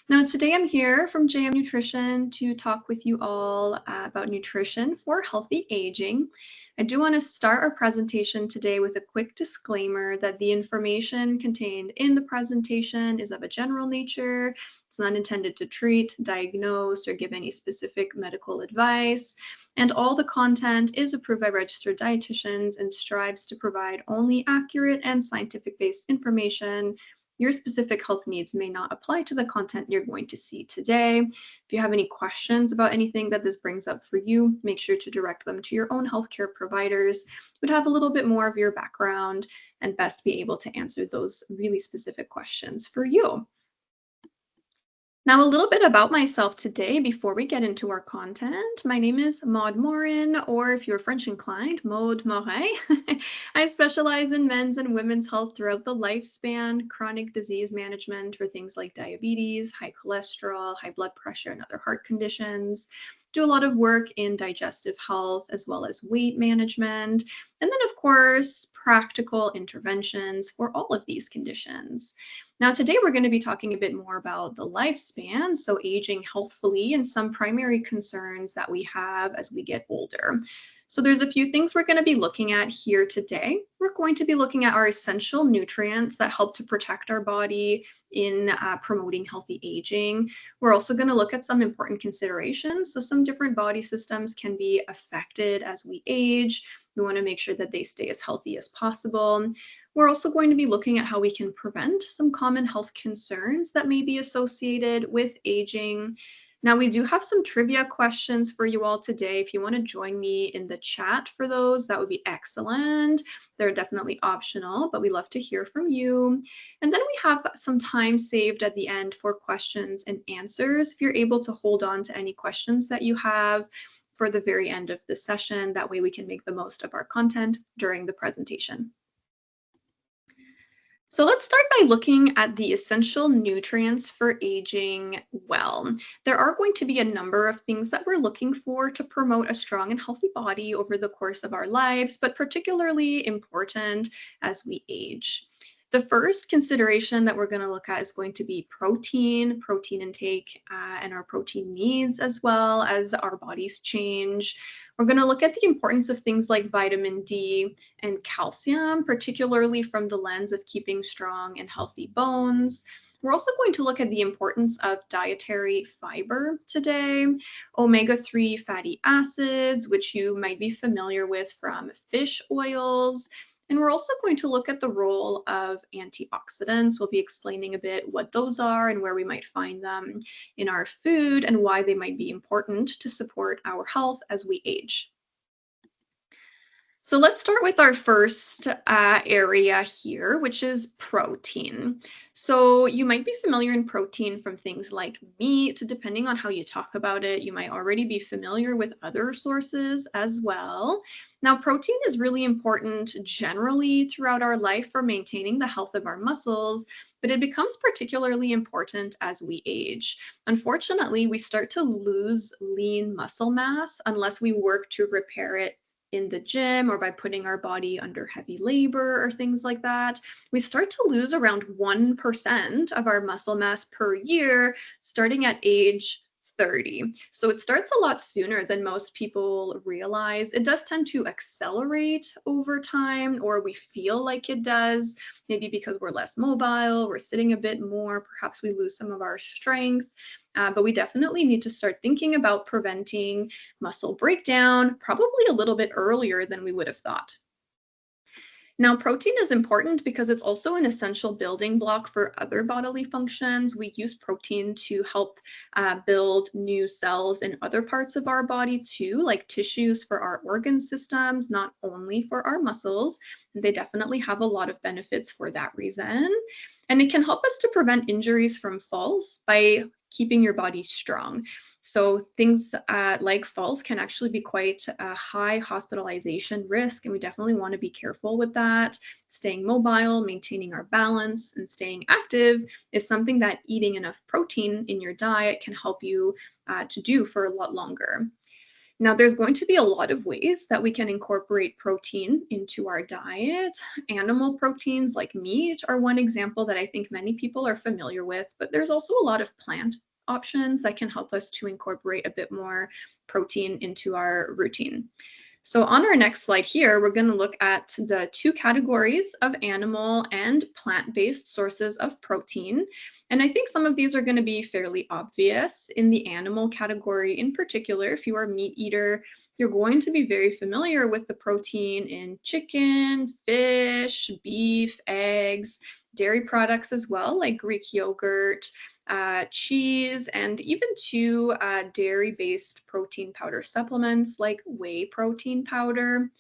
Now, today I'm here from JM Nutrition to talk with you all about nutrition for healthy aging. I do want to start our presentation today with a quick disclaimer that the information contained in the presentation is of a general nature. It's not intended to treat, diagnose, or give any specific medical advice. And all the content is approved by registered dietitians and strives to provide only accurate and scientific based information. Your specific health needs may not apply to the content you're going to see today. If you have any questions about anything that this brings up for you, make sure to direct them to your own healthcare providers who would have a little bit more of your background and best be able to answer those really specific questions for you. Now, a little bit about myself today before we get into our content. My name is Maude Morin, or if you're French inclined, Maude Morin. I specialize in men's and women's health throughout the lifespan, chronic disease management for things like diabetes, high cholesterol, high blood pressure, and other heart conditions. Do a lot of work in digestive health as well as weight management. And then, of course, practical interventions for all of these conditions. Now, today we're going to be talking a bit more about the lifespan, so aging healthfully, and some primary concerns that we have as we get older. So there's a few things we're going to be looking at here today. We're going to be looking at our essential nutrients that help to protect our body in promoting healthy aging. We're also going to look at some important considerations. So some different body systems can be affected as we age. We want to make sure that they stay as healthy as possible. We're also going to be looking at how we can prevent some common health concerns that may be associated with aging. Now, we do have some trivia questions for you all today. If you want to join me in the chat for those, that would be excellent. They're definitely optional, but we love to hear from you. And then we have some time saved at the end for questions and answers. If you're able to hold on to any questions that you have for the very end of the session, that way we can make the most of our content during the presentation. So let's start by looking at the essential nutrients for aging well. There are going to be a number of things that we're looking for to promote a strong and healthy body over the course of our lives, but particularly important as we age. The first consideration that we're going to look at is going to be protein intake, and our protein needs as well as our bodies change. We're going to look at the importance of things like vitamin D and calcium, particularly from the lens of keeping strong and healthy bones. We're also going to look at the importance of dietary fiber today, omega-3 fatty acids, which you might be familiar with from fish oils. And we're also going to look at the role of antioxidants. We'll be explaining a bit what those are and where we might find them in our food and why they might be important to support our health as we age. So let's start with our first area here, which is protein. So you might be familiar in protein from things like meat. Depending on how you talk about it, you might already be familiar with other sources as well. Now, protein is really important generally throughout our life for maintaining the health of our muscles, but it becomes particularly important as we age. Unfortunately, we start to lose lean muscle mass unless we work to repair it in the gym or by putting our body under heavy labor or things like that. We start to lose around 1% of our muscle mass per year starting at age 30. So it starts a lot sooner than most people realize. It does tend to accelerate over time, or we feel like it does, maybe because we're less mobile, we're sitting a bit more, perhaps we lose some of our strength. But we definitely need to start thinking about preventing muscle breakdown, probably a little bit earlier than we would have thought. Now, protein is important because it's also an essential building block for other bodily functions. We use protein to help build new cells in other parts of our body too, like tissues for our organ systems, not only for our muscles. They definitely have a lot of benefits for that reason. And it can help us to prevent injuries from falls by keeping your body strong. So things like falls can actually be quite a high hospitalization risk, and we definitely want to be careful with that. Staying mobile, maintaining our balance, and staying active is something that eating enough protein in your diet can help you to do for a lot longer. Now, there's going to be a lot of ways that we can incorporate protein into our diet. Animal proteins like meat are one example that I think many people are familiar with, but there's also a lot of plant options that can help us to incorporate a bit more protein into our routine. So on our next slide here, we're going to look at the two categories of animal and plant-based sources of protein. And I think some of these are going to be fairly obvious. In the animal category in particular, if you are a meat eater, you're going to be very familiar with the protein in chicken, fish, beef, eggs, dairy products as well, like Greek yogurt, cheese, and even two dairy-based protein powder supplements like whey protein powder.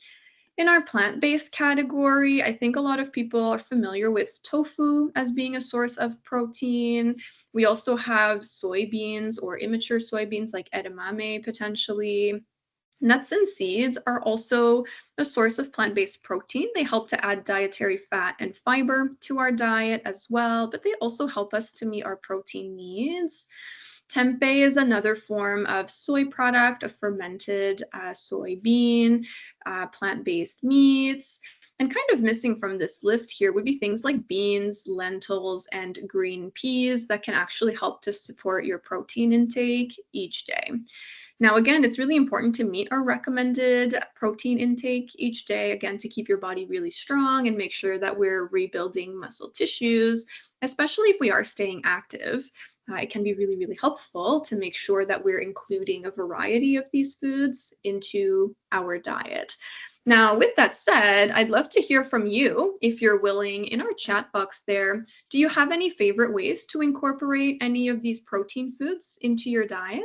In our plant-based category, I think a lot of people are familiar with tofu as being a source of protein. We also have soybeans or immature soybeans like edamame potentially. Nuts and seeds are also a source of plant-based protein. They help to add dietary fat and fiber to our diet as well, but they also help us to meet our protein needs. Tempeh is another form of soy product, a fermented soybean, plant-based meats. And kind of missing from this list here would be things like beans, lentils, and green peas that can actually help to support your protein intake each day. Now, again, it's really important to meet our recommended protein intake each day, again, to keep your body really strong and make sure that we're rebuilding muscle tissues, especially if we are staying active. It can be really, really helpful to make sure that we're including a variety of these foods into our diet. Now, with that said, I'd love to hear from you, if you're willing, in our chat box there. Do you have any favorite ways to incorporate any of these protein foods into your diet?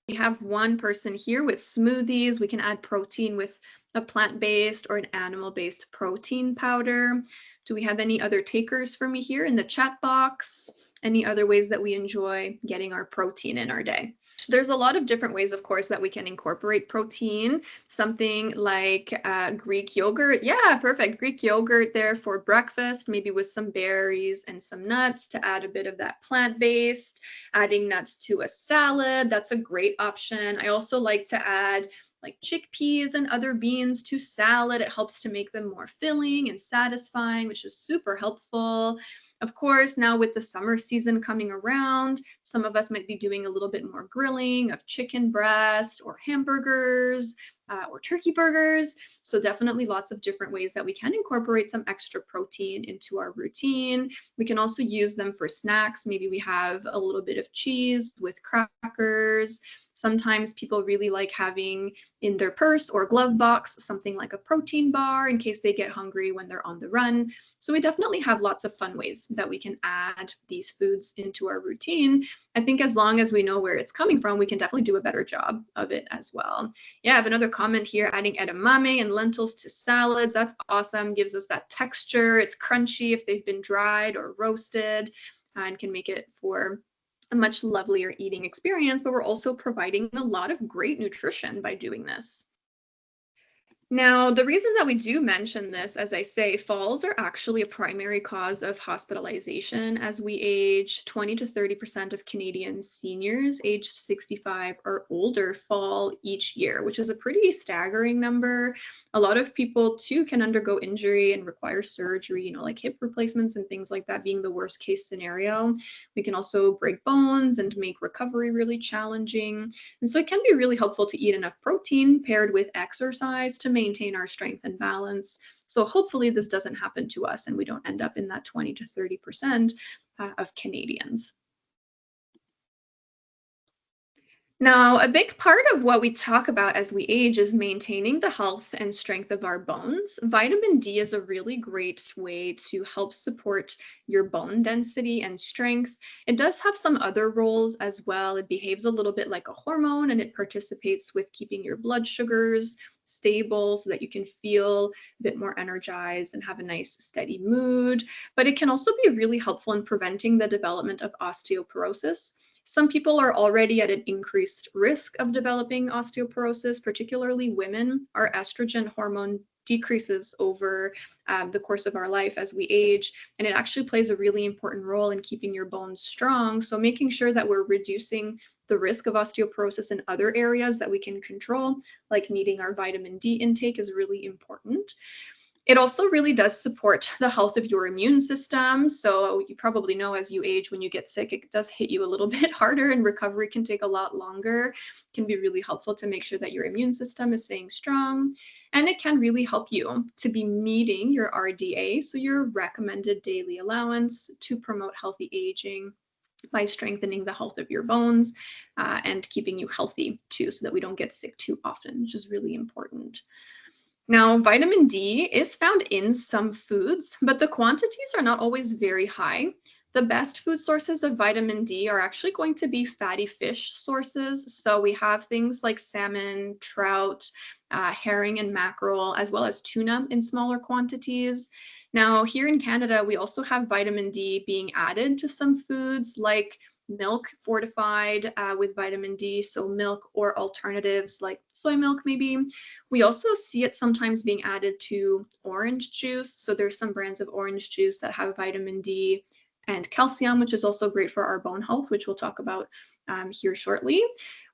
We have one person here with smoothies. We can add protein with a plant-based or an animal-based protein powder. Do we have any other takers for me here in the chat box? Any other ways that we enjoy getting our protein in our day? There's a lot of different ways, of course, that we can incorporate protein. Something like Greek yogurt. Yeah, perfect. Greek yogurt there for breakfast, maybe with some berries and some nuts to add a bit of that plant-based. Adding nuts to a salad, that's a great option. I also like to add like chickpeas and other beans to salad. It helps to make them more filling and satisfying, which is super helpful. Of course, now with the summer season coming around, some of us might be doing a little bit more grilling of chicken breast or hamburgers or turkey burgers. So definitely lots of different ways that we can incorporate some extra protein into our routine. We can also use them for snacks. Maybe we have a little bit of cheese with crackers. Sometimes people really like having in their purse or glove box something like a protein bar in case they get hungry when they're on the run. So we definitely have lots of fun ways that we can add these foods into our routine. I think as long as we know where it's coming from, we can definitely do a better job of it as well. Yeah, I have another comment here, adding edamame and lentils to salads. That's awesome. Gives us that texture. It's crunchy if they've been dried or roasted and can make it for a much lovelier eating experience, but we're also providing a lot of great nutrition by doing this. Now, the reason that we do mention this, as I say, falls are actually a primary cause of hospitalization as we age. 20 to 30% of Canadian seniors aged 65 or older fall each year, which is a pretty staggering number. A lot of people too can undergo injury and require surgery, like hip replacements and things like that being the worst case scenario. We can also break bones and make recovery really challenging. And so it can be really helpful to eat enough protein paired with exercise to maintain our strength and balance. So hopefully this doesn't happen to us and we don't end up in that 20 to 30% of Canadians. Now, a big part of what we talk about as we age is maintaining the health and strength of our bones. Vitamin D is a really great way to help support your bone density and strength. It does have some other roles as well. It behaves a little bit like a hormone and it participates with keeping your blood sugars stable so that you can feel a bit more energized and have a nice steady mood. But it can also be really helpful in preventing the development of osteoporosis. Some people are already at an increased risk of developing osteoporosis, particularly women. Our estrogen hormone decreases over the course of our life as we age, and it actually plays a really important role in keeping your bones strong. So making sure that we're reducing the risk of osteoporosis in other areas that we can control, like meeting our vitamin D intake is really important. It also really does support the health of your immune system. So you probably know as you age, when you get sick, it does hit you a little bit harder and recovery can take a lot longer. It can be really helpful to make sure that your immune system is staying strong. And it can really help you to be meeting your RDA, so your recommended daily allowance to promote healthy aging by strengthening the health of your bones and keeping you healthy too, so that we don't get sick too often, which is really important. Now, vitamin D is found in some foods, but the quantities are not always very high. The best food sources of vitamin D are actually going to be fatty fish sources. So we have things like salmon, trout, herring, and mackerel, as well as tuna in smaller quantities. Now, here in Canada, we also have vitamin D being added to some foods like milk fortified with vitamin D, so milk or alternatives like soy milk maybe. We also see it sometimes being added to orange juice. So there's some brands of orange juice that have vitamin D and calcium, which is also great for our bone health, which we'll talk about here shortly.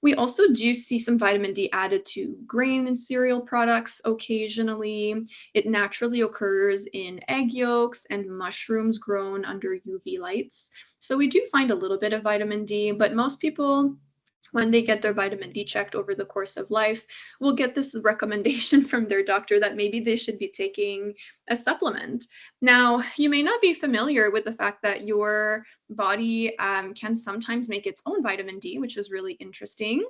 We also do see some vitamin D added to grain and cereal products occasionally. It naturally occurs in egg yolks and mushrooms grown under UV lights. So we do find a little bit of vitamin D, but most people, when they get their vitamin D checked over the course of life, will get this recommendation from their doctor that maybe they should be taking a supplement. Now, you may not be familiar with the fact that your body can sometimes make its own vitamin D, which is really interesting.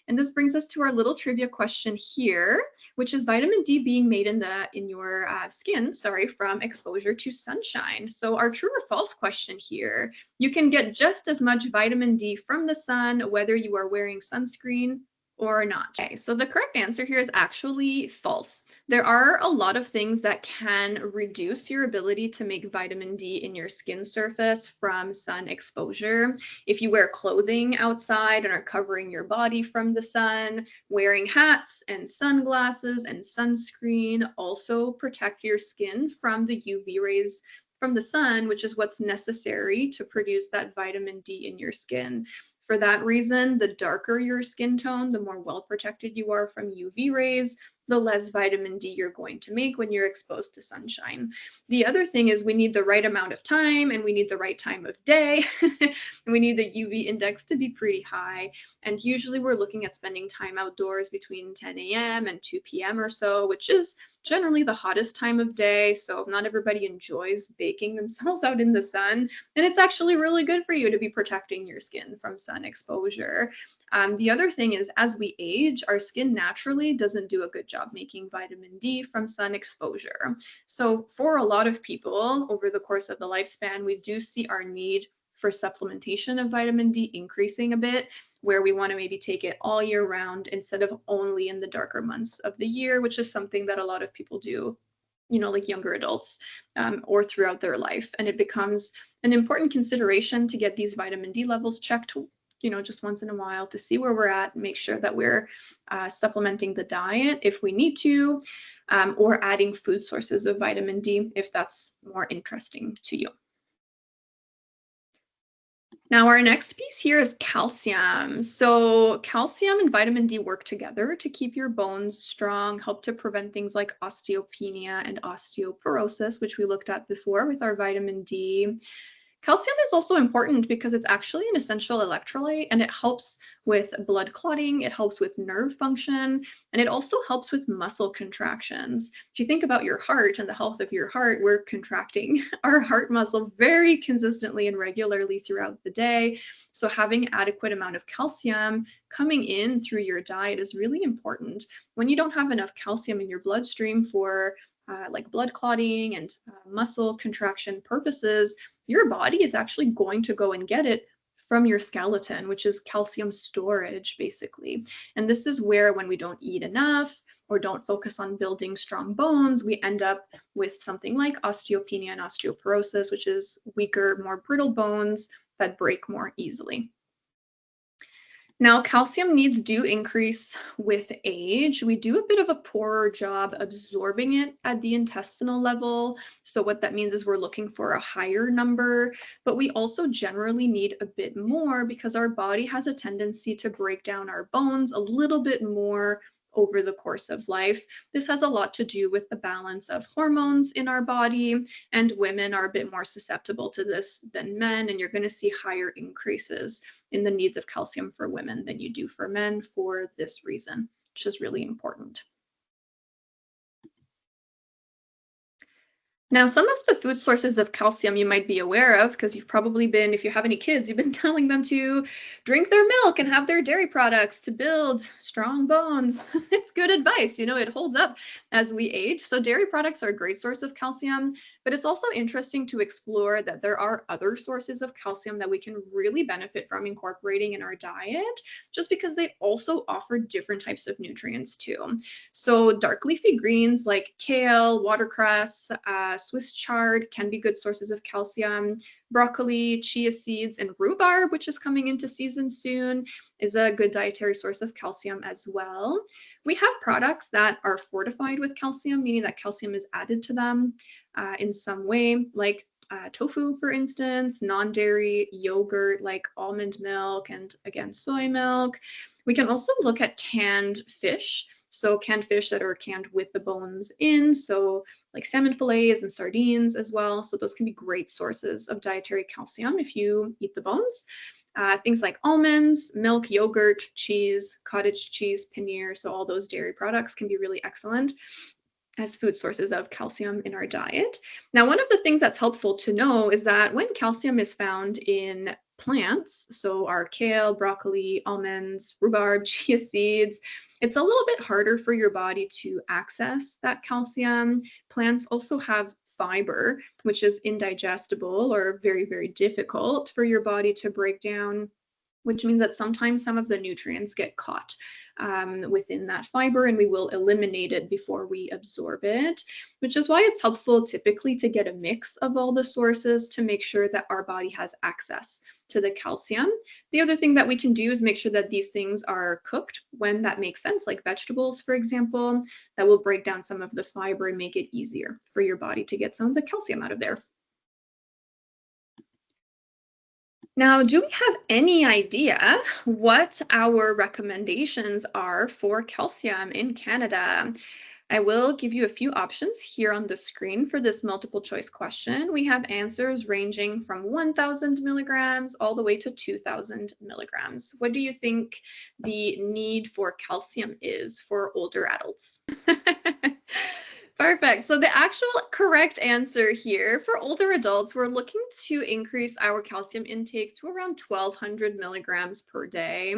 And this brings us to our little trivia question here, which is vitamin D being made in your skin, from exposure to sunshine. So our true or false question here, you can get just as much vitamin D from the sun, whether you are wearing sunscreen or not. Okay, so the correct answer here is actually false. There are a lot of things that can reduce your ability to make vitamin D in your skin surface from sun exposure. If you wear clothing outside and are covering your body from the sun, wearing hats and sunglasses and sunscreen also protect your skin from the UV rays from the sun, which is what's necessary to produce that vitamin D in your skin. For that reason, the darker your skin tone, the more well protected you are from UV rays, the less vitamin D you're going to make when you're exposed to sunshine. The other thing is we need the right amount of time and we need the right time of day. We need the UV index to be pretty high. And usually we're looking at spending time outdoors between 10 a.m. and 2 p.m. or so, which is generally the hottest time of day. So not everybody enjoys baking themselves out in the sun. And it's actually really good for you to be protecting your skin from sun exposure. The other thing is, as we age, our skin naturally doesn't do a good job making vitamin D from sun exposure. So for a lot of people over the course of the lifespan, we do see our need for supplementation of vitamin D increasing a bit, where we want to maybe take it all year round instead of only in the darker months of the year, which is something that a lot of people do, like younger adults or throughout their life. And it becomes an important consideration to get these vitamin D levels checked, just once in a while to see where we're at, make sure that we're supplementing the diet if we need to, or adding food sources of vitamin D if that's more interesting to you. Now, our next piece here is calcium. So calcium and vitamin D work together to keep your bones strong, help to prevent things like osteopenia and osteoporosis, which we looked at before with our vitamin D. Calcium is also important because it's actually an essential electrolyte and it helps with blood clotting, it helps with nerve function, and it also helps with muscle contractions. If you think about your heart and the health of your heart, we're contracting our heart muscle very consistently and regularly throughout the day. So having adequate amount of calcium coming in through your diet is really important. When you don't have enough calcium in your bloodstream for like blood clotting and muscle contraction purposes, your body is actually going to go and get it from your skeleton, which is calcium storage, basically. And this is where, when we don't eat enough or don't focus on building strong bones, we end up with something like osteopenia and osteoporosis, which is weaker, more brittle bones that break more easily. Now, calcium needs do increase with age. We do a bit of a poorer job absorbing it at the intestinal level. So, what that means is we're looking for a higher number, but we also generally need a bit more because our body has a tendency to break down our bones a little bit more over the course of life. This has a lot to do with the balance of hormones in our body, and women are a bit more susceptible to this than men, and you're going to see higher increases in the needs of calcium for women than you do for men for this reason, which is really important. Now, some of the food sources of calcium you might be aware of, because you've probably been, if you have any kids, you've been telling them to drink their milk and have their dairy products to build strong bones. It's good advice. It holds up as we age. So, dairy products are a great source of calcium, but it's also interesting to explore that there are other sources of calcium that we can really benefit from incorporating in our diet, just because they also offer different types of nutrients too. So dark leafy greens like kale, watercress, Swiss chard can be good sources of calcium. Broccoli, chia seeds, and rhubarb, which is coming into season soon, is a good dietary source of calcium as well. We have products that are fortified with calcium, meaning that calcium is added to them in some way, like tofu, for instance, non-dairy yogurt like almond milk and again soy milk. We can also look at canned fish. So canned fish that are canned with the bones in, so like salmon fillets and sardines as well. So those can be great sources of dietary calcium if you eat the bones. Things like almonds, milk, yogurt, cheese, cottage cheese, paneer. So all those dairy products can be really excellent as food sources of calcium in our diet. Now, one of the things that's helpful to know is that when calcium is found in plants, so our kale, broccoli, almonds, rhubarb, chia seeds, it's a little bit harder for your body to access that calcium. Plants also have fiber, which is indigestible or very, very difficult for your body to break down, which means that sometimes some of the nutrients get caught within that fiber and we will eliminate it before we absorb it, which is why it's helpful typically to get a mix of all the sources to make sure that our body has access to the calcium. The other thing that we can do is make sure that these things are cooked when that makes sense, like vegetables, for example, that will break down some of the fiber and make it easier for your body to get some of the calcium out of there. Now, do we have any idea what our recommendations are for calcium in Canada? I will give you a few options here on the screen for this multiple choice question. We have answers ranging from 1,000 milligrams all the way to 2,000 milligrams. What do you think the need for calcium is for older adults? Perfect. So the actual correct answer here for older adults, we're looking to increase our calcium intake to around 1,200 milligrams per day,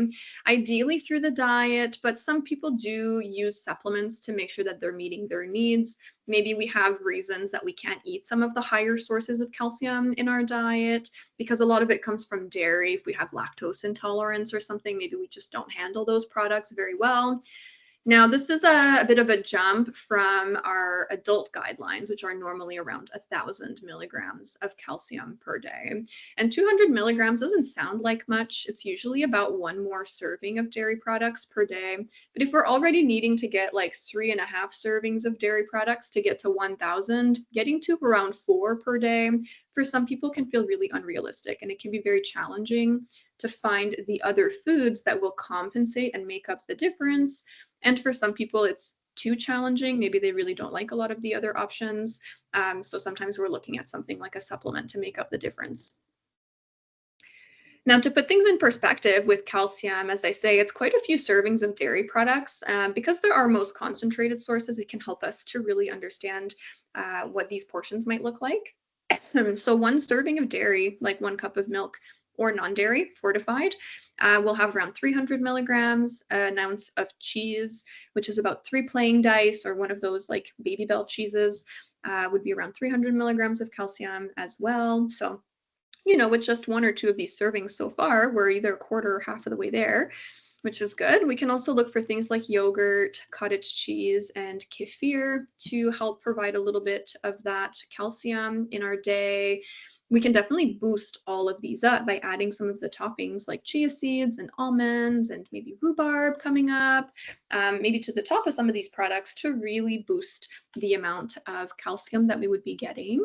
ideally through the diet, but some people do use supplements to make sure that they're meeting their needs. Maybe we have reasons that we can't eat some of the higher sources of calcium in our diet because a lot of it comes from dairy. If we have lactose intolerance or something, maybe we just don't handle those products very well. Now, this is a bit of a jump from our adult guidelines, which are normally around 1,000 milligrams of calcium per day. And 200 milligrams doesn't sound like much. It's usually about one more serving of dairy products per day. But if we're already needing to get like 3.5 servings of dairy products to get to 1,000, getting to around 4 per day for some people can feel really unrealistic. And it can be very challenging to find the other foods that will compensate and make up the difference. And for some people, it's too challenging. Maybe they really don't like a lot of the other options. So sometimes we're looking at something like a supplement to make up the difference. Now, to put things in perspective with calcium, as I say, it's quite a few servings of dairy products. Because they're our most concentrated sources, it can help us to really understand what these portions might look like. So one serving of dairy, like 1 cup of milk or non-dairy fortified, will have around 300 milligrams. An ounce of cheese, which is about 3 playing dice or one of those like Baby Bell cheeses, would be around 300 milligrams of calcium as well. So, with just 1 or 2 of these servings so far, we're either a quarter or half of the way there. which is good. We can also look for things like yogurt, cottage cheese, and kefir to help provide a little bit of that calcium in our day. We can definitely boost all of these up by adding some of the toppings like chia seeds and almonds and maybe rhubarb coming up, maybe to the top of some of these products to really boost the amount of calcium that we would be getting.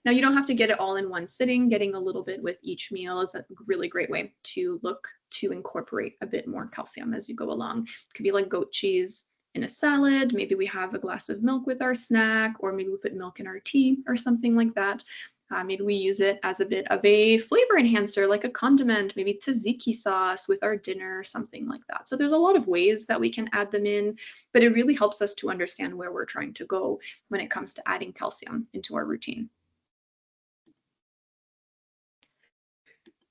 Now, you don't have to get it all in one sitting. Getting a little bit with each meal is a really great way to look to incorporate a bit more calcium as you go along. It could be like goat cheese in a salad. Maybe we have a glass of milk with our snack, or maybe we put milk in our tea or something like that. Maybe we use it as a bit of a flavor enhancer, like a condiment, maybe tzatziki sauce with our dinner or something like that. So there's a lot of ways that we can add them in, but it really helps us to understand where we're trying to go when it comes to adding calcium into our routine.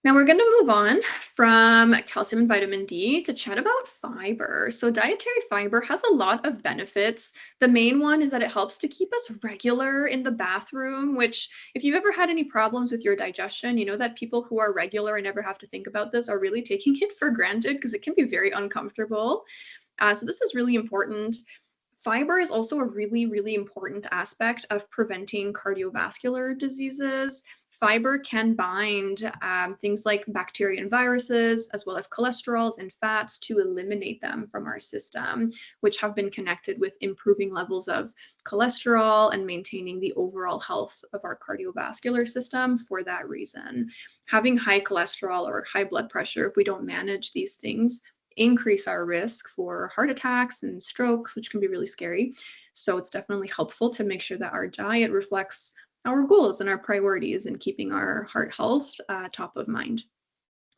Now we're going to move on from calcium and vitamin D to chat about fiber. So dietary fiber has a lot of benefits. The main one is that it helps to keep us regular in the bathroom, which if you've ever had any problems with your digestion, you know that people who are regular and never have to think about this are really taking it for granted because it can be very uncomfortable. So this is really important. Fiber is also a really, really important aspect of preventing cardiovascular diseases. Fiber can bind things like bacteria and viruses, as well as cholesterols and fats, to eliminate them from our system, which have been connected with improving levels of cholesterol and maintaining the overall health of our cardiovascular system for that reason. Having high cholesterol or high blood pressure, if we don't manage these things, increase our risk for heart attacks and strokes, which can be really scary. So it's definitely helpful to make sure that our diet reflects our goals and our priorities in keeping our heart health top of mind.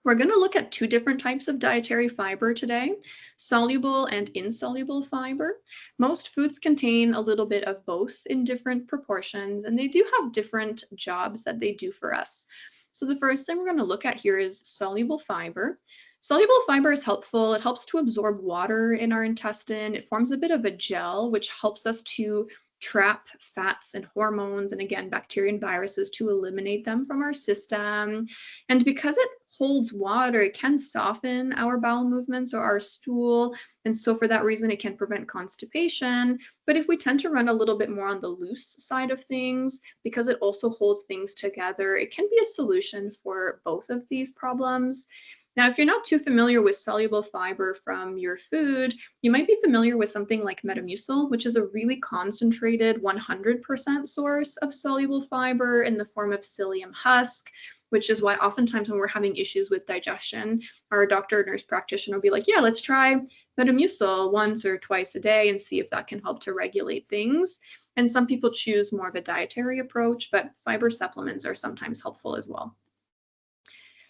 We're going to look at two different types of dietary fiber today, soluble and insoluble fiber. Most foods contain a little bit of both in different proportions, and they do have different jobs that they do for us. So the first thing we're going to look at here is soluble fiber. Soluble fiber is helpful. It helps to absorb water in our intestine. It forms a bit of a gel, which helps us to trap fats and hormones and, again, bacteria and viruses to eliminate them from our system. And because it holds water, it can soften our bowel movements or our stool. And so for that reason, it can prevent constipation. But if we tend to run a little bit more on the loose side of things, because it also holds things together, it can be a solution for both of these problems. Now, if you're not too familiar with soluble fiber from your food, you might be familiar with something like Metamucil, which is a really concentrated 100% source of soluble fiber in the form of psyllium husk, which is why oftentimes when we're having issues with digestion, our doctor or nurse practitioner will be like, yeah, let's try Metamucil once or twice a day and see if that can help to regulate things. And some people choose more of a dietary approach, but fiber supplements are sometimes helpful as well.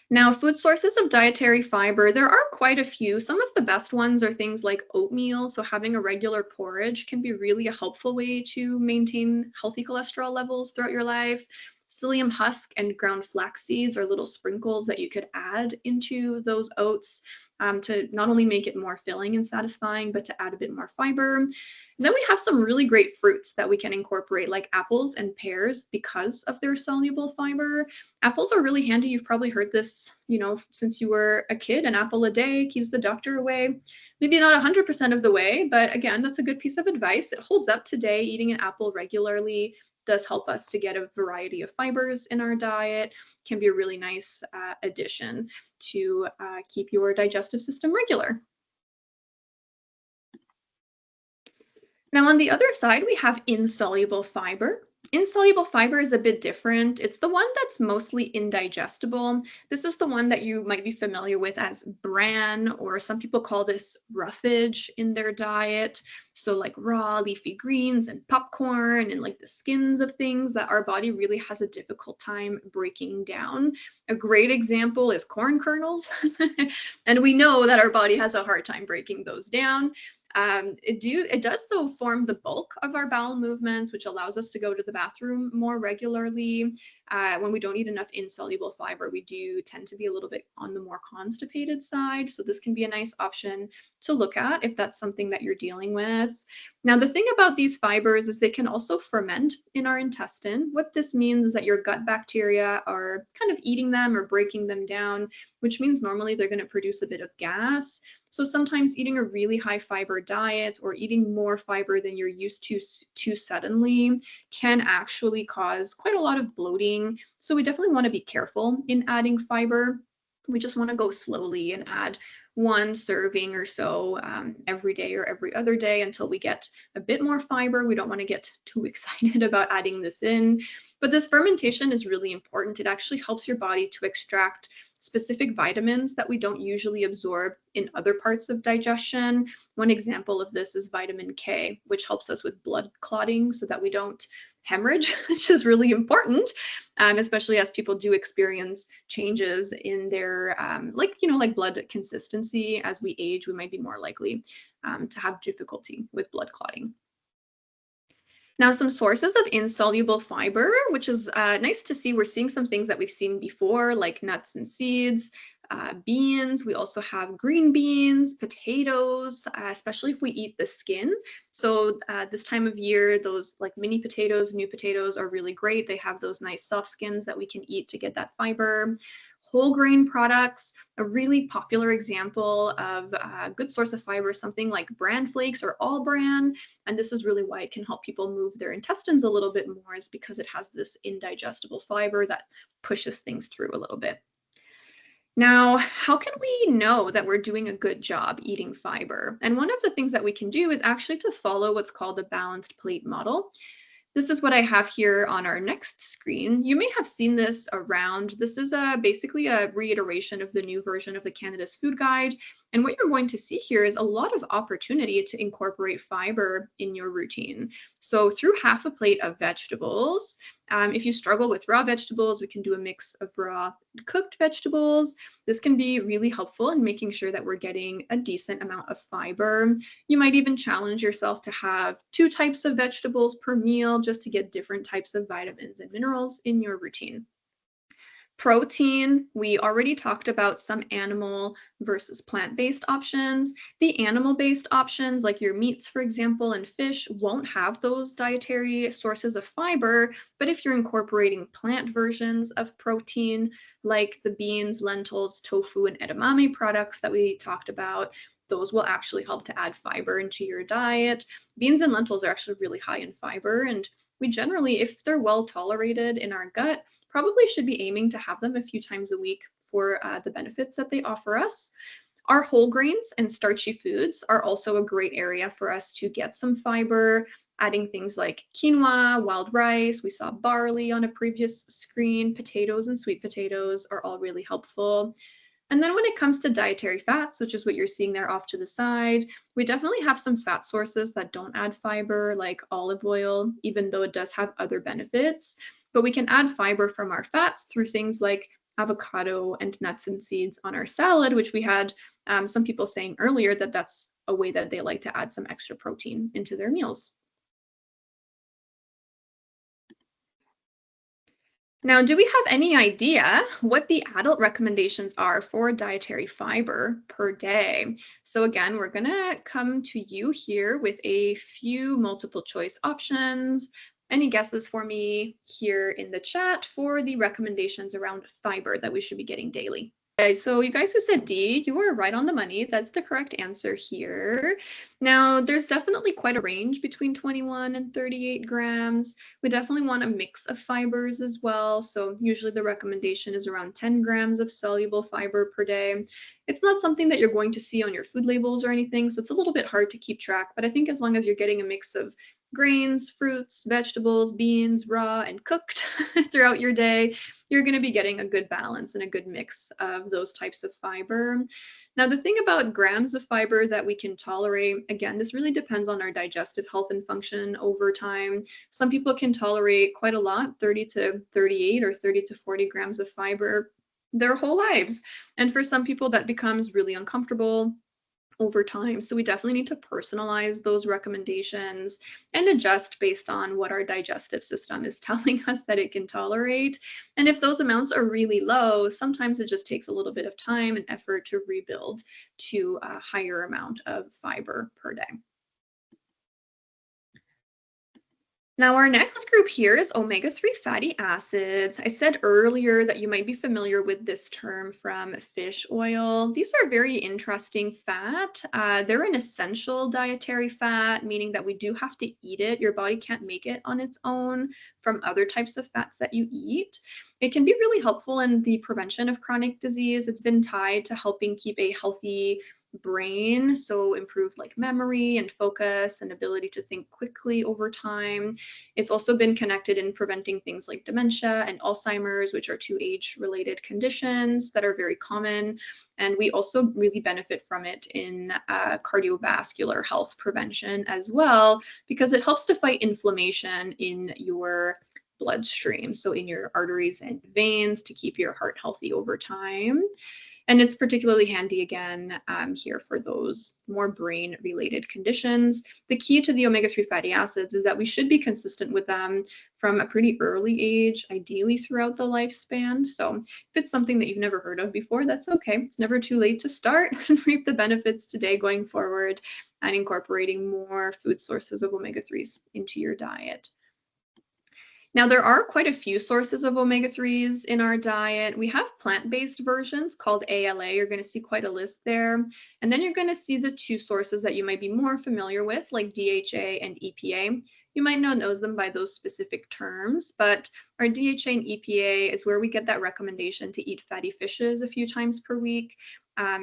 Now, food sources of dietary fiber, there are quite a few. Some of the best ones are things like oatmeal. So having a regular porridge can be really a helpful way to maintain healthy cholesterol levels throughout your life. Psyllium husk and ground flax seeds are little sprinkles that you could add into those oats to not only make it more filling and satisfying, but to add a bit more fiber. And then we have some really great fruits that we can incorporate, like apples and pears, because of their soluble fiber. Apples are really handy. You've probably heard this, since you were a kid. An apple a day keeps the doctor away. Maybe not 100% of the way, but again, that's a good piece of advice. It holds up today. Eating an apple regularly does help us to get a variety of fibers in our diet. Can be a really nice addition to keep your digestive system regular. Now, on the other side, we have insoluble fiber. Insoluble fiber is a bit different. It's the one that's mostly indigestible. This is the one that you might be familiar with as bran, or some people call this roughage in their diet. So like raw leafy greens and popcorn and like the skins of things that our body really has a difficult time breaking down. A great example is corn kernels. And we know that our body has a hard time breaking those down. It does though form the bulk of our bowel movements, which allows us to go to the bathroom more regularly. when we don't eat enough insoluble fiber, we do tend to be a little bit on the more constipated side. So this can be a nice option to look at if that's something that you're dealing with. Now, the thing about these fibers is they can also ferment in our intestine. What this means is that your gut bacteria are kind of eating them or breaking them down, which means normally they're going to produce a bit of gas. So sometimes eating a really high fiber diet or eating more fiber than you're used to too suddenly can actually cause quite a lot of bloating. So we definitely want to be careful in adding fiber. We just want to go slowly and add one serving or so every day or every other day until we get a bit more fiber. We don't want to get too excited about adding this in. But this fermentation is really important. It actually helps your body to extract specific vitamins that we don't usually absorb in other parts of digestion. One example of this is vitamin K, which helps us with blood clotting so that we don't hemorrhage, which is really important, especially as people do experience changes in their, like blood consistency. As we age, we might be more likely to have difficulty with blood clotting. Now, some sources of insoluble fiber, which is nice to see. We're seeing some things that we've seen before, like nuts and seeds, beans. We also have green beans, potatoes, especially if we eat the skin. So this time of year, those like mini potatoes, new potatoes are really great. They have those nice soft skins that we can eat to get that fiber. Whole grain products, a really popular example of a good source of fiber, something like bran flakes or all bran. And this is really why it can help people move their intestines a little bit more, is because it has this indigestible fiber that pushes things through a little bit. Now, how can we know that we're doing a good job eating fiber? And one of the things that we can do is actually to follow what's called the balanced plate model. This is what I have here on our next screen. You may have seen this around. This is basically a reiteration of the new version of the Canada's Food Guide. And what you're going to see here is a lot of opportunity to incorporate fiber in your routine. So through half a plate of vegetables, if you struggle with raw vegetables, we can do a mix of raw and cooked vegetables. This can be really helpful in making sure that we're getting a decent amount of fiber. You might even challenge yourself to have 2 types of vegetables per meal just to get different types of vitamins and minerals in your routine. Protein, we already talked about some animal versus plant-based options. The animal-based options, like your meats, for example, and fish, won't have those dietary sources of fiber. But if you're incorporating plant versions of protein, like the beans, lentils, tofu, and edamame products that we talked about, those will actually help to add fiber into your diet. Beans and lentils are actually really high in fiber, and we generally, if they're well tolerated in our gut, probably should be aiming to have them a few times a week for the benefits that they offer us. Our whole grains and starchy foods are also a great area for us to get some fiber, adding things like quinoa, wild rice. We saw barley on a previous screen. Potatoes and sweet potatoes are all really helpful. And then when it comes to dietary fats, which is what you're seeing there off to the side, we definitely have some fat sources that don't add fiber, like olive oil, even though it does have other benefits. But we can add fiber from our fats through things like avocado and nuts and seeds on our salad, which we had some people saying earlier that that's a way that they like to add some extra protein into their meals. Now, do we have any idea what the adult recommendations are for dietary fiber per day? So again, we're going to come to you here with a few multiple choice options. Any guesses for me here in the chat for the recommendations around fiber that we should be getting daily? Okay, so you guys who said D, you were right on the money. That's the correct answer here. Now, there's definitely quite a range between 21 and 38 grams. We definitely want a mix of fibers as well. So usually the recommendation is around 10 grams of soluble fiber per day. It's not something that you're going to see on your food labels or anything, so it's a little bit hard to keep track. But I think as long as you're getting a mix of grains, fruits, vegetables, beans, raw and cooked throughout your day, you're going to be getting a good balance and a good mix of those types of fiber. Now, the thing about grams of fiber that we can tolerate, again, this really depends on our digestive health and function over time. Some people can tolerate quite a lot, 30 to 38 or 30 to 40 grams of fiber their whole lives. And for some people, that becomes really uncomfortable, over time. So we definitely need to personalize those recommendations and adjust based on what our digestive system is telling us that it can tolerate. And if those amounts are really low, sometimes it just takes a little bit of time and effort to rebuild to a higher amount of fiber per day. Now, our next group here is omega-3 fatty acids. I said earlier that you might be familiar with this term from fish oil. These are very interesting fat. They're an essential dietary fat, meaning that we do have to eat it. Your body can't make it on its own from other types of fats that you eat. It can be really helpful in the prevention of chronic disease. It's been tied to helping keep a healthy brain, so improved like memory and focus and ability to think quickly over time. It's also been connected in preventing things like dementia and Alzheimer's, which are two age-related conditions that are very common. And we also really benefit from it in cardiovascular health prevention as well, because it helps to fight inflammation in your bloodstream, so in your arteries and veins, to keep your heart healthy over time. And it's particularly handy again here for those more brain related conditions. The key to the omega-3 fatty acids is that we should be consistent with them from a pretty early age, ideally throughout the lifespan. So if it's something that you've never heard of before, that's okay. It's never too late to start and reap the benefits today going forward and incorporating more food sources of omega-3s into your diet. Now, there are quite a few sources of omega-3s in our diet. We have plant-based versions called ALA. You're going to see quite a list there. And then you're going to see the two sources that you might be more familiar with, like DHA and EPA. You might not know them by those specific terms, but our DHA and EPA is where we get that recommendation to eat fatty fishes a few times per week.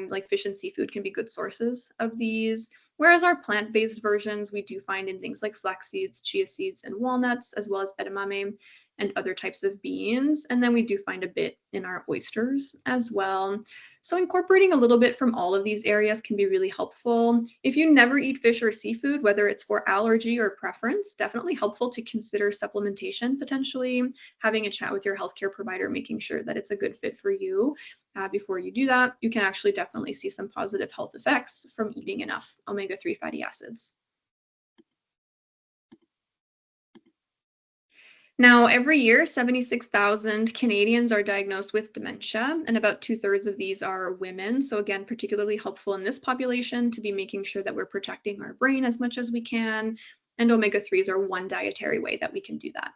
Like fish and seafood can be good sources of these. Whereas our plant-based versions, we do find in things like flax seeds, chia seeds, and walnuts, as well as edamame and other types of beans. And then we do find a bit in our oysters as well. So incorporating a little bit from all of these areas can be really helpful. If you never eat fish or seafood, whether it's for allergy or preference, definitely helpful to consider supplementation potentially, having a chat with your healthcare provider, making sure that it's a good fit for you. Before you do that, you can actually definitely see some positive health effects from eating enough omega-3 fatty acids. Now, every year, 76,000 Canadians are diagnosed with dementia, and about two-thirds of these are women. So, again, particularly helpful in this population to be making sure that we're protecting our brain as much as we can. And omega-3s are one dietary way that we can do that.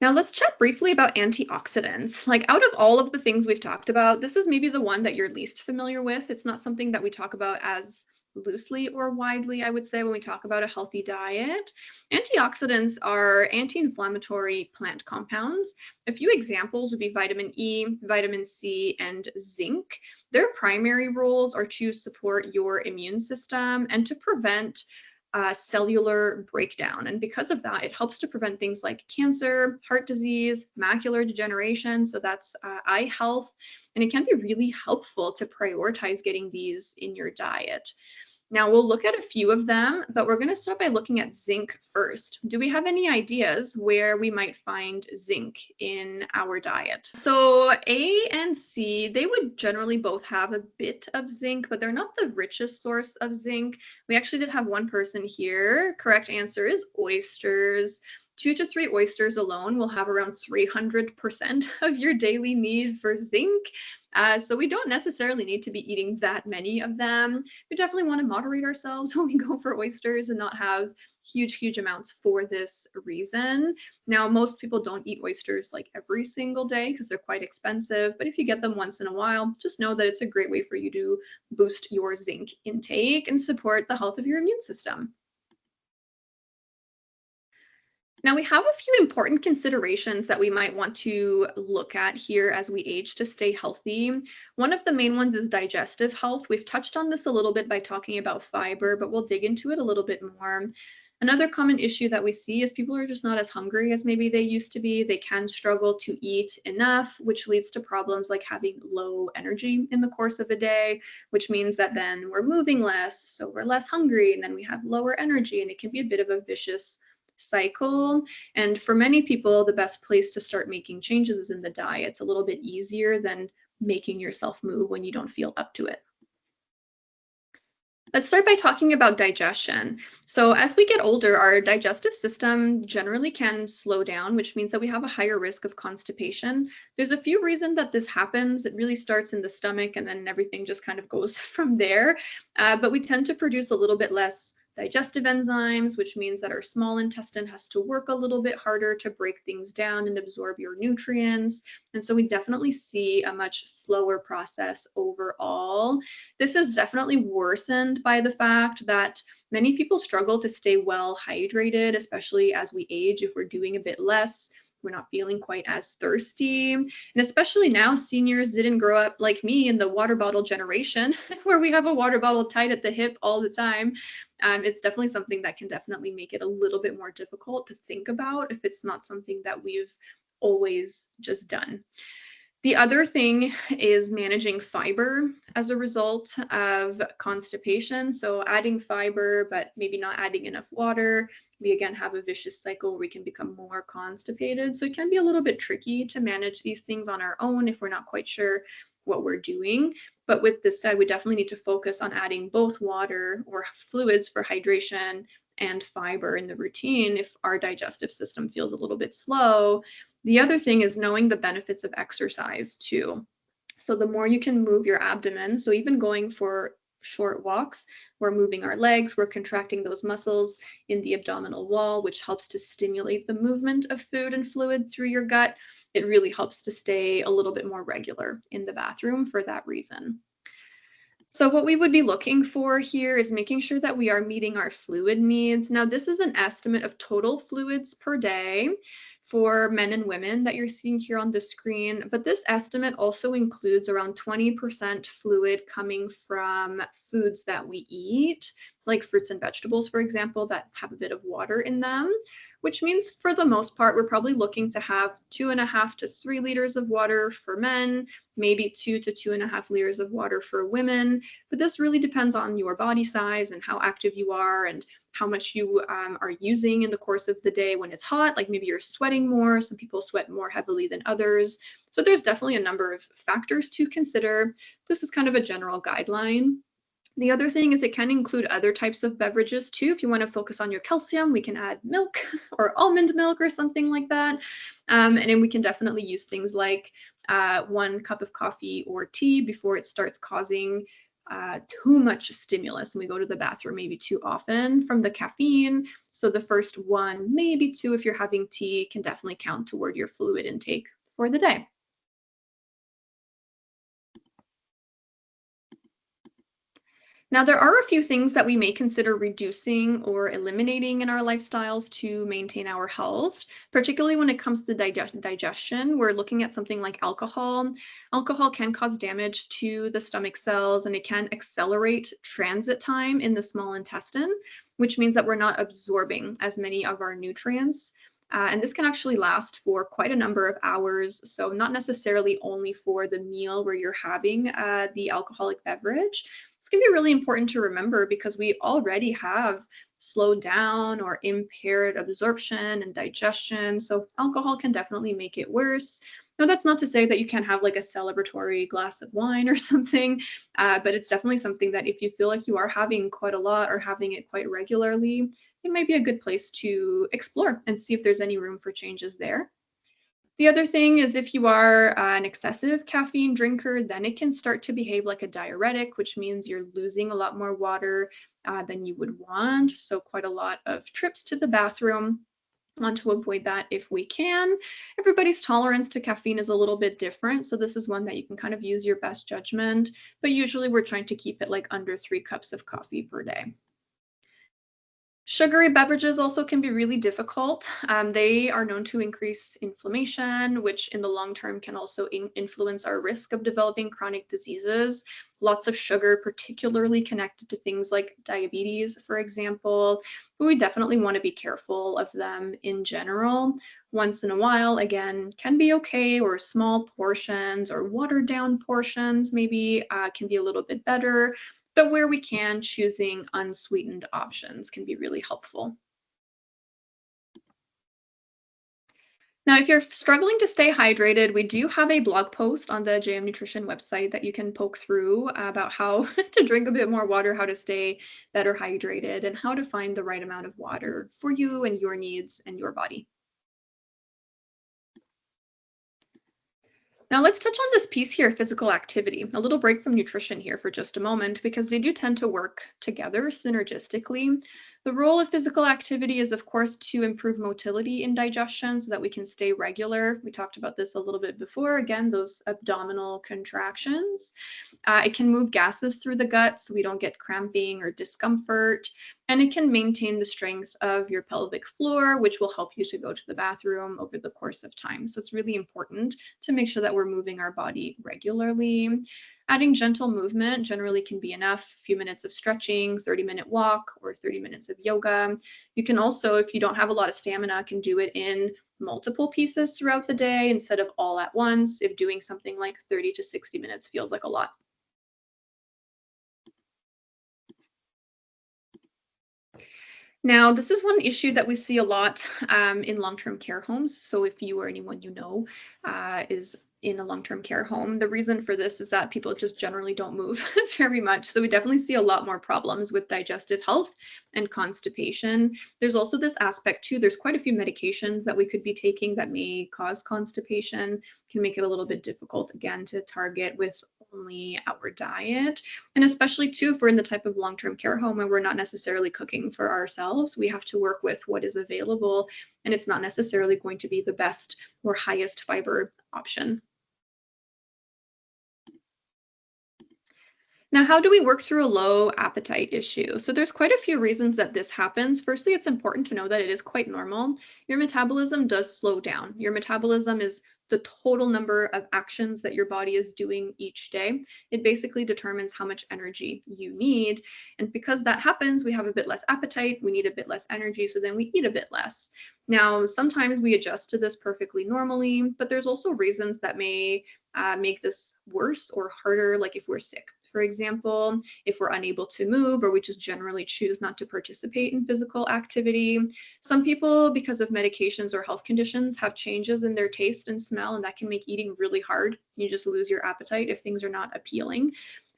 Now let's chat briefly about antioxidants. Like out of all of the things we've talked about, this is maybe the one that you're least familiar with. It's not something that we talk about as loosely or widely, I would say, when we talk about a healthy diet. Antioxidants are anti-inflammatory plant compounds. A few examples would be vitamin E, vitamin C, and zinc. Their primary roles are to support your immune system and to prevent cellular breakdown. And because of that, it helps to prevent things like cancer, heart disease, macular degeneration. So that's eye health. And it can be really helpful to prioritize getting these in your diet. Now we'll look at a few of them, but we're going to start by looking at zinc first. Do we have any ideas where we might find zinc in our diet? So A and C, they would generally both have a bit of zinc, but they're not the richest source of zinc. We actually did have one person here. Correct answer is oysters. 2 to 3 oysters alone will have around 300% of your daily need for zinc. So we don't necessarily need to be eating that many of them. We definitely want to moderate ourselves when we go for oysters and not have huge amounts for this reason. Now, most people don't eat oysters like every single day because they're quite expensive, but if you get them once in a while, just know that it's a great way for you to boost your zinc intake and support the health of your immune system. Now, we have a few important considerations that we might want to look at here as we age to stay healthy. One of the main ones is digestive health. We've touched on this a little bit by talking about fiber, but we'll dig into it a little bit more. Another common issue that we see is people are just not as hungry as maybe they used to be. They can struggle to eat enough, which leads to problems like having low energy in the course of a day, which means that then we're moving less, so we're less hungry, and then we have lower energy, and it can be a bit of a vicious cycle. And for many people, the best place to start making changes is in the diet. It's a little bit easier than making yourself move when you don't feel up to it. Let's start by talking about digestion. So, as we get older, our digestive system generally can slow down, which means that we have a higher risk of constipation. There's a few reasons that this happens. It really starts in the stomach and then everything just kind of goes from there. But we tend to produce a little bit less digestive enzymes, which means that our small intestine has to work a little bit harder to break things down and absorb your nutrients. And so we definitely see a much slower process overall. This is definitely worsened by the fact that many people struggle to stay well hydrated, especially as we age. If we're doing a bit less, we're not feeling quite as thirsty. And especially now, seniors didn't grow up like me in the water bottle generation where we have a water bottle tied at the hip all the time. It's definitely something that can definitely make it a little bit more difficult to think about if it's not something that we've always just done. The other thing is managing fiber as a result of constipation. So adding fiber, but maybe not adding enough water. We again have a vicious cycle where we can become more constipated. So it can be a little bit tricky to manage these things on our own if we're not quite sure what we're doing. But with this said, we definitely need to focus on adding both water or fluids for hydration and fiber in the routine if our digestive system feels a little bit slow. The other thing is knowing the benefits of exercise too. So the more you can move your abdomen, so even going for short walks, we're moving our legs, we're contracting those muscles in the abdominal wall, which helps to stimulate the movement of food and fluid through your gut. It really helps to stay a little bit more regular in the bathroom for that reason. So what we would be looking for here is making sure that we are meeting our fluid needs. Now, this is an estimate of total fluids per day for men and women that you're seeing here on the screen, but this estimate also includes around 20% fluid coming from foods that we eat, like fruits and vegetables, for example, that have a bit of water in them, which means for the most part, we're probably looking to have 2.5 to 3 liters of water for men, maybe 2 to 2.5 liters of water for women. But this really depends on your body size and how active you are and how much you are using in the course of the day when it's hot. Like maybe you're sweating more. Some people sweat more heavily than others. So there's definitely a number of factors to consider. This is kind of a general guideline. The other thing is it can include other types of beverages too. If you want to focus on your calcium, we can add milk or almond milk or something like that. And then we can definitely use things like 1 cup of coffee or tea before it starts causing too much stimulus and we go to the bathroom maybe too often from the caffeine. So the first 1, maybe 2, if you're having tea, can definitely count toward your fluid intake for the day. Now, there are a few things that we may consider reducing or eliminating in our lifestyles to maintain our health, particularly when it comes to digestion. We're looking at something like alcohol. Alcohol can cause damage to the stomach cells and it can accelerate transit time in the small intestine, which means that we're not absorbing as many of our nutrients. And this can actually last for quite a number of hours. So, not necessarily only for the meal where you're having the alcoholic beverage. It's going to be really important to remember because we already have slowed down or impaired absorption and digestion. So alcohol can definitely make it worse. Now, that's not to say that you can't have like a celebratory glass of wine or something, but it's definitely something that if you feel like you are having quite a lot or having it quite regularly, it might be a good place to explore and see if there's any room for changes there. The other thing is if you are an excessive caffeine drinker, then it can start to behave like a diuretic, which means you're losing a lot more water than you would want. So quite a lot of trips to the bathroom. Want to avoid that if we can. Everybody's tolerance to caffeine is a little bit different. So this is one that you can kind of use your best judgment, but usually we're trying to keep it like under 3 cups of coffee per day. Sugary beverages also can be really difficult. They are known to increase inflammation, which in the long term can also influence our risk of developing chronic diseases. Lots of sugar, particularly connected to things like diabetes, for example. But we definitely want to be careful of them in general. Once in a while, again, can be okay, or small portions or watered down portions maybe can be a little bit better. But where we can, choosing unsweetened options can be really helpful. Now, if you're struggling to stay hydrated, we do have a blog post on the JM Nutrition website that you can poke through about how to drink a bit more water, how to stay better hydrated, and how to find the right amount of water for you and your needs and your body. Now, let's touch on this piece here, physical activity. A little break from nutrition here for just a moment because they do tend to work together synergistically. The role of physical activity is, of course, to improve motility in digestion so that we can stay regular. We talked about this a little bit before. Again, those abdominal contractions. It can move gases through the gut so we don't get cramping or discomfort. And it can maintain the strength of your pelvic floor, which will help you to go to the bathroom over the course of time. So it's really important to make sure that we're moving our body regularly. Adding gentle movement generally can be enough. A few minutes of stretching, 30-minute walk, or 30 minutes of yoga. You can also, if you don't have a lot of stamina, can do it in multiple pieces throughout the day instead of all at once if doing something like 30 to 60 minutes feels like a lot. Now, this is one issue that we see a lot in long-term care homes. So if you or anyone you know is in a long-term care home, the reason for this is that people just generally don't move very much. So we definitely see a lot more problems with digestive health and constipation. There's also this aspect too. There's quite a few medications that we could be taking that may cause constipation, can make it a little bit difficult again to target with only our diet. And especially too, if we're in the type of long-term care home where we're not necessarily cooking for ourselves, we have to work with what is available, and it's not necessarily going to be the best or highest fiber option. Now, how do we work through a low appetite issue? So there's quite a few reasons that this happens. Firstly, it's important to know that it is quite normal. Your metabolism does slow down. Your metabolism is the total number of actions that your body is doing each day. It basically determines how much energy you need. And because that happens, we have a bit less appetite, we need a bit less energy, so then we eat a bit less. Now, sometimes we adjust to this perfectly normally, but there's also reasons that may make this worse or harder, like if we're sick. For example, if we're unable to move or we just generally choose not to participate in physical activity. Some people, because of medications or health conditions, have changes in their taste and smell, and that can make eating really hard. You just lose your appetite if things are not appealing.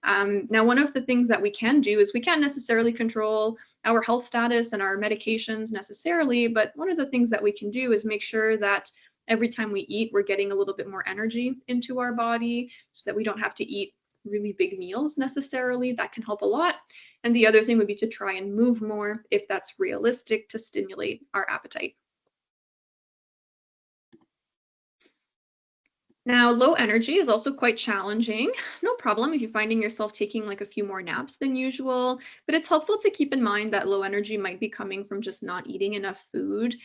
Now, one of the things that we can do is we can't necessarily control our health status and our medications necessarily, but one of the things that we can do is make sure that every time we eat, we're getting a little bit more energy into our body so that we don't have to eat really big meals necessarily. That can help a lot. And the other thing would be to try and move more if that's realistic to stimulate our appetite. Now, low energy is also quite challenging. No problem if you're finding yourself taking like a few more naps than usual, but it's helpful to keep in mind that low energy might be coming from just not eating enough food.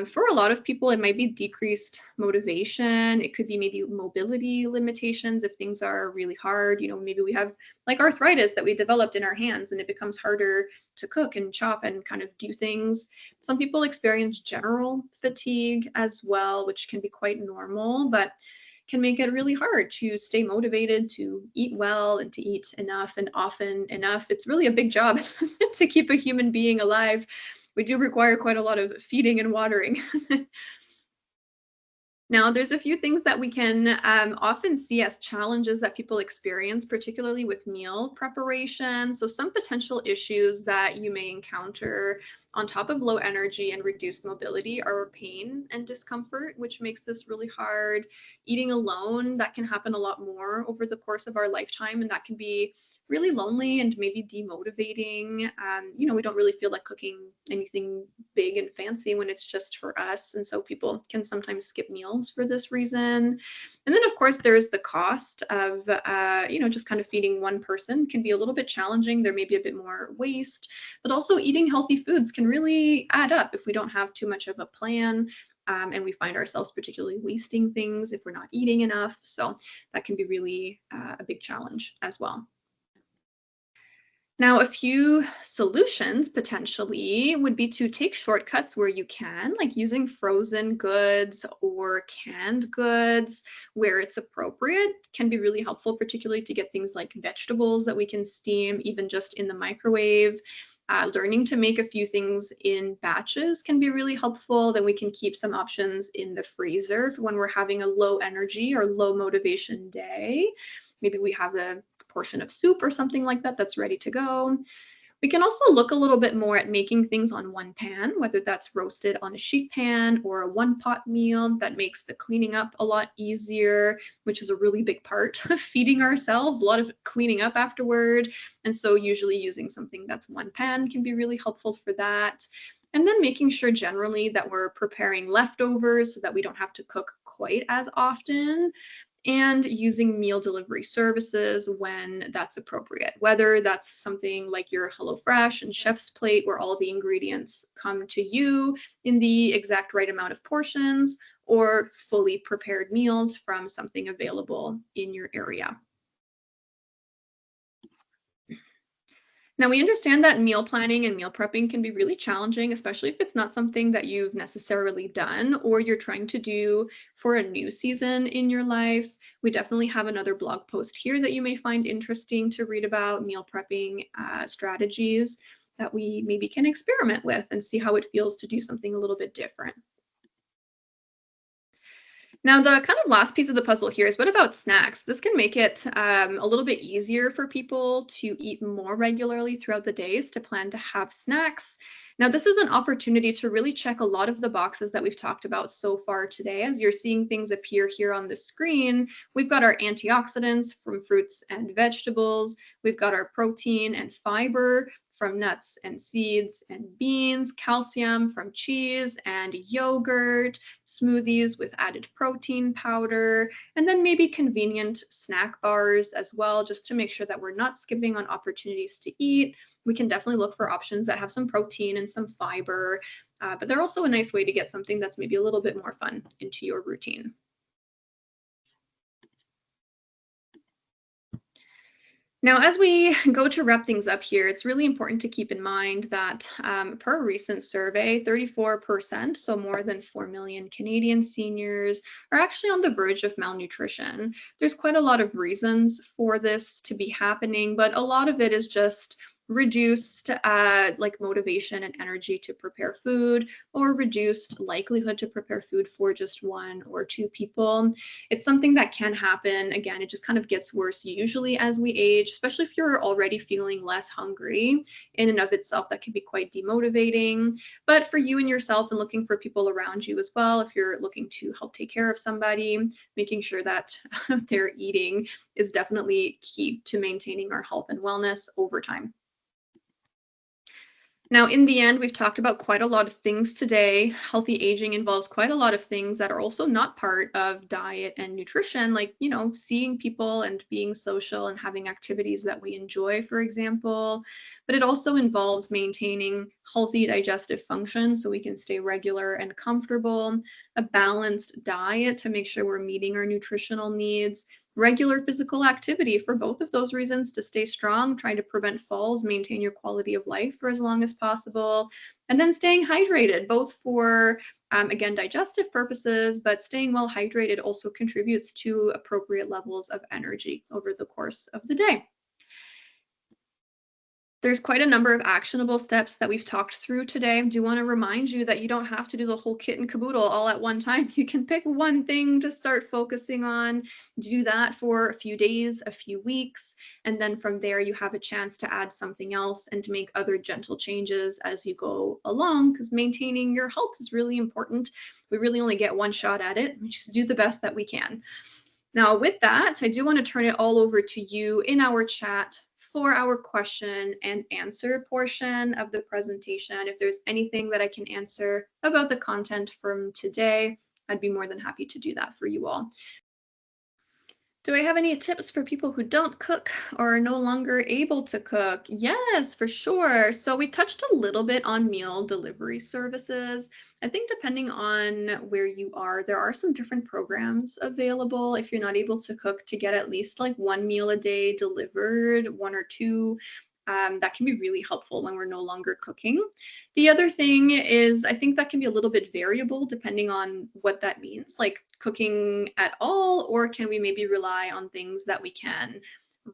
For a lot of people, it might be decreased motivation. It could be maybe mobility limitations if things are really hard. Maybe we have like arthritis that we developed in our hands and it becomes harder to cook and chop and kind of do things. Some people experience general fatigue as well, which can be quite normal, but can make it really hard to stay motivated to eat well and to eat enough and often enough. It's really a big job to keep a human being alive. We do require quite a lot of feeding and watering. Now, there's a few things that we can often see as challenges that people experience, particularly with meal preparation. So, some potential issues that you may encounter on top of low energy and reduced mobility are pain and discomfort, which makes this really hard. Eating alone, that can happen a lot more over the course of our lifetime, and that can be really lonely and maybe demotivating. We don't really feel like cooking anything big and fancy when it's just for us. And so people can sometimes skip meals for this reason. And then, of course, there's the cost of, just kind of feeding one person can be a little bit challenging. There may be a bit more waste, but also eating healthy foods can really add up if we don't have too much of a plan. And we find ourselves particularly wasting things if we're not eating enough. So that can be really a big challenge as well. Now, a few solutions potentially would be to take shortcuts where you can, like using frozen goods or canned goods where it's appropriate, can be really helpful, particularly to get things like vegetables that we can steam, even just in the microwave. Learning to make a few things in batches can be really helpful. Then we can keep some options in the freezer for when we're having a low energy or low motivation day. Maybe we have a portion of soup or something like that that's ready to go. We can also look a little bit more at making things on one pan, whether that's roasted on a sheet pan or a one pot meal. That makes the cleaning up a lot easier, which is a really big part of feeding ourselves, a lot of cleaning up afterward. And so usually using something that's one pan can be really helpful for that. And then making sure generally that we're preparing leftovers so that we don't have to cook quite as often, and using meal delivery services when that's appropriate, whether that's something like your HelloFresh and Chef's Plate, where all the ingredients come to you in the exact right amount of portions, or fully prepared meals from something available in your area. Now, we understand that meal planning and meal prepping can be really challenging, especially if it's not something that you've necessarily done or you're trying to do for a new season in your life. We definitely have another blog post here that you may find interesting to read about meal prepping strategies that we maybe can experiment with and see how it feels to do something a little bit different. Now, the kind of last piece of the puzzle here is what about snacks? This can make it a little bit easier for people to eat more regularly throughout the days, to plan to have snacks. Now, this is an opportunity to really check a lot of the boxes that we've talked about so far today. As you're seeing things appear here on the screen, we've got our antioxidants from fruits and vegetables. We've got our protein and fiber from nuts and seeds and beans, calcium from cheese and yogurt, smoothies with added protein powder, and then maybe convenient snack bars as well, just to make sure that we're not skipping on opportunities to eat. We can definitely look for options that have some protein and some fiber, but they're also a nice way to get something that's maybe a little bit more fun into your routine. Now, as we go to wrap things up here, it's really important to keep in mind that per a recent survey, 34%, so more than 4 million Canadian seniors, are actually on the verge of malnutrition. There's quite a lot of reasons for this to be happening, but a lot of it is just reduced like motivation and energy to prepare food, or reduced likelihood to prepare food for just one or two people. It's something that can happen. Again, it just kind of gets worse usually as we age, especially if you're already feeling less hungry. In and of itself, that can be quite demotivating. But for you and yourself, and looking for people around you as well, if you're looking to help take care of somebody, making sure that they're eating is definitely key to maintaining our health and wellness over time. Now, in the end, we've talked about quite a lot of things today. Healthy aging involves quite a lot of things that are also not part of diet and nutrition, like, seeing people and being social and having activities that we enjoy, for example. But it also involves maintaining healthy digestive function so we can stay regular and comfortable, a balanced diet to make sure we're meeting our nutritional needs, regular physical activity for both of those reasons, to stay strong, trying to prevent falls, maintain your quality of life for as long as possible, and then staying hydrated, both for, again, digestive purposes, but staying well hydrated also contributes to appropriate levels of energy over the course of the day. There's quite a number of actionable steps that we've talked through today. I do want to remind you that you don't have to do the whole kit and caboodle all at one time. You can pick one thing to start focusing on, do that for a few days, a few weeks, and then from there you have a chance to add something else and to make other gentle changes as you go along, because maintaining your health is really important. We really only get one shot at it. We just do the best that we can. Now, with that, I do want to turn it all over to you in our chat for our question and answer portion of the presentation. If there's anything that I can answer about the content from today, I'd be more than happy to do that for you all. Do I have any tips for people who don't cook or are no longer able to cook? Yes, for sure. So we touched a little bit on meal delivery services. I think depending on where you are, there are some different programs available if you're not able to cook, to get at least like one meal a day delivered, one or two. That can be really helpful when we're no longer cooking. The other thing is, I think that can be a little bit variable depending on what that means, like cooking at all, or can we maybe rely on things that we can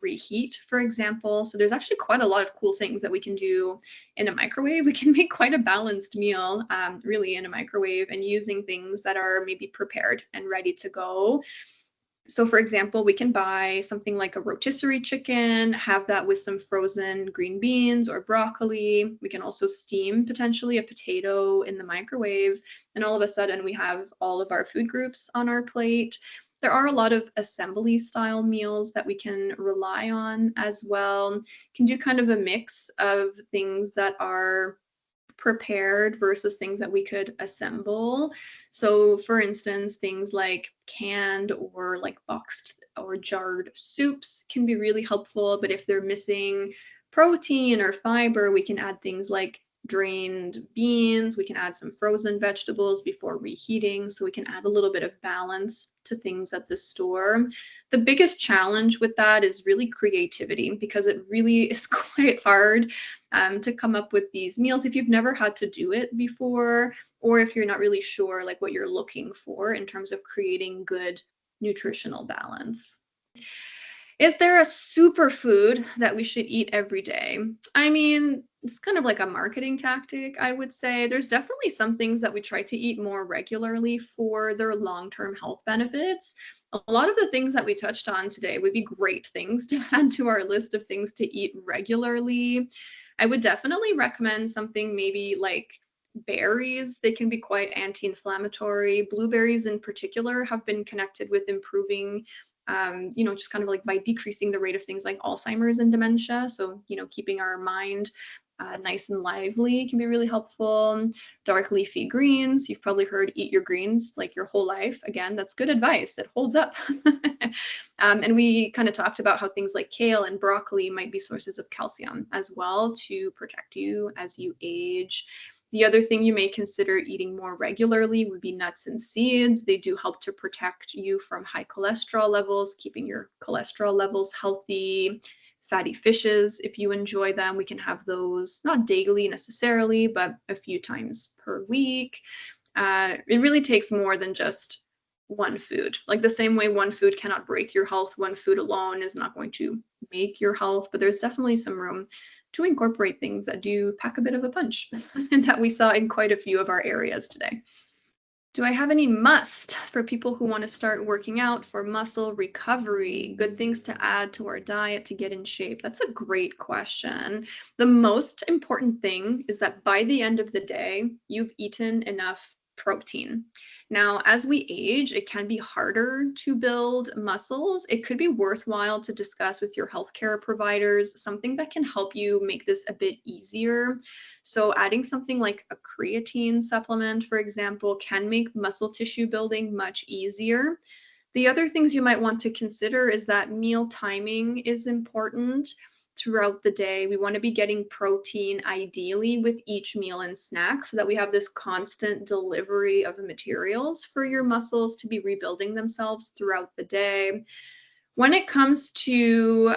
reheat, for example. So there's actually quite a lot of cool things that we can do in a microwave. We can make quite a balanced meal, really, in a microwave, and using things that are maybe prepared and ready to go. So, for example, we can buy something like a rotisserie chicken, have that with some frozen green beans or broccoli. We can also steam potentially a potato in the microwave, and all of a sudden we have all of our food groups on our plate. There are a lot of assembly style meals that we can rely on as well. Can do kind of a mix of things that are prepared versus things that we could assemble. So, for instance, things like canned or like boxed or jarred soups can be really helpful. But if they're missing protein or fiber, we can add things like drained beans. We can add some frozen vegetables before reheating. So we can add a little bit of balance to things at the store. The biggest challenge with that is really creativity, because it really is quite hard to come up with these meals if you've never had to do it before, or if you're not really sure like what you're looking for in terms of creating good nutritional balance. Is there a superfood that we should eat every day? I mean, it's kind of like a marketing tactic, I would say. There's definitely some things that we try to eat more regularly for their long-term health benefits. A lot of the things that we touched on today would be great things to add to our list of things to eat regularly. I would definitely recommend something maybe like berries. They can be quite anti-inflammatory. Blueberries in particular have been connected with improving just kind of like by decreasing the rate of things like Alzheimer's and dementia. So, keeping our mind nice and lively can be really helpful. Dark leafy greens. You've probably heard eat your greens like your whole life. Again, that's good advice. It holds up. And we kind of talked about how things like kale and broccoli might be sources of calcium as well to protect you as you age. The other thing you may consider eating more regularly would be nuts and seeds. They do help to protect you from high cholesterol levels, keeping your cholesterol levels healthy. Fatty fishes, if you enjoy them, we can have those not daily necessarily, but a few times per week. It really takes more than just one food. Like the same way one food cannot break your health, one food alone is not going to make your health, but there's definitely some room to incorporate things that do pack a bit of a punch and that we saw in quite a few of our areas today. Do I have any must for people who want to start working out for muscle recovery? Good things to add to our diet to get in shape? That's a great question. The most important thing is that by the end of the day, you've eaten enough protein. Now, as we age, it can be harder to build muscles. It could be worthwhile to discuss with your healthcare providers something that can help you make this a bit easier. So adding something like a creatine supplement, for example, can make muscle tissue building much easier. The other things you might want to consider is that meal timing is important throughout the day. We want to be getting protein ideally with each meal and snack so that we have this constant delivery of materials for your muscles to be rebuilding themselves throughout the day. When it comes to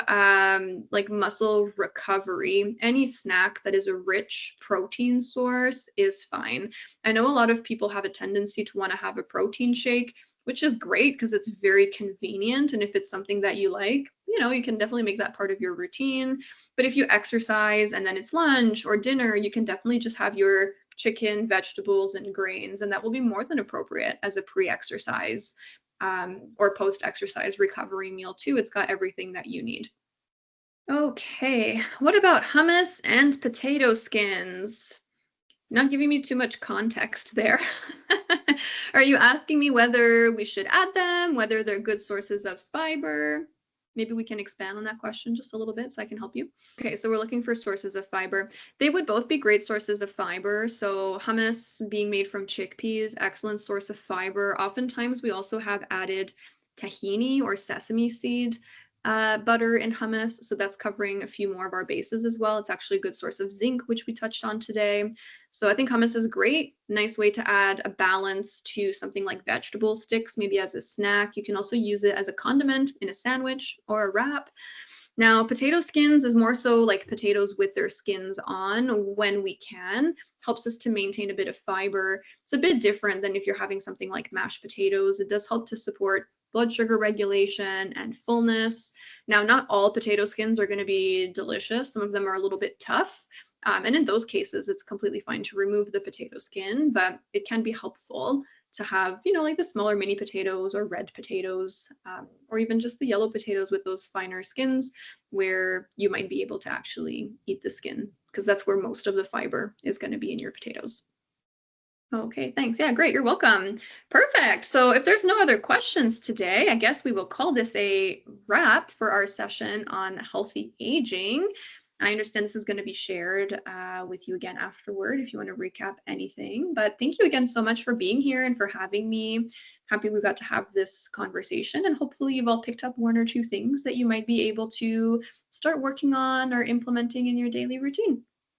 like muscle recovery, any snack that is a rich protein source is fine. I know a lot of people have a tendency to want to have a protein shake, which is great because it's very convenient. And if it's something that you like, you can definitely make that part of your routine. But if you exercise and then it's lunch or dinner, you can definitely just have your chicken, vegetables, and grains, and that will be more than appropriate as a pre-exercise or post-exercise recovery meal too. It's got everything that you need. Okay, what about hummus and potato skins? Not giving me too much context there. Are you asking me whether we should add them, whether they're good sources of fiber? Maybe we can expand on that question just a little bit so I can help you. Okay, so we're looking for sources of fiber. They would both be great sources of fiber. So hummus being made from chickpeas, excellent source of fiber. Oftentimes we also have added tahini or sesame seed butter in hummus. So that's covering a few more of our bases as well. It's actually a good source of zinc, which we touched on today. So I think hummus is great. Nice way to add a balance to something like vegetable sticks, maybe as a snack. You can also use it as a condiment in a sandwich or a wrap. Now, potato skins is more so like potatoes with their skins on when we can. Helps us to maintain a bit of fiber. It's a bit different than if you're having something like mashed potatoes. It does help to support blood sugar regulation, and fullness. Now, not all potato skins are going to be delicious. Some of them are a little bit tough. And in those cases, it's completely fine to remove the potato skin, but it can be helpful to have, like the smaller mini potatoes or red potatoes, or even just the yellow potatoes with those finer skins where you might be able to actually eat the skin because that's where most of the fiber is going to be in your potatoes. Okay, thanks. Yeah, great. You're welcome. Perfect. So if there's no other questions today, I guess we will call this a wrap for our session on healthy aging. I understand this is going to be shared with you again afterward if you want to recap anything. But thank you again so much for being here and for having me. Happy we got to have this conversation, and hopefully you've all picked up one or two things that you might be able to start working on or implementing in your daily routine.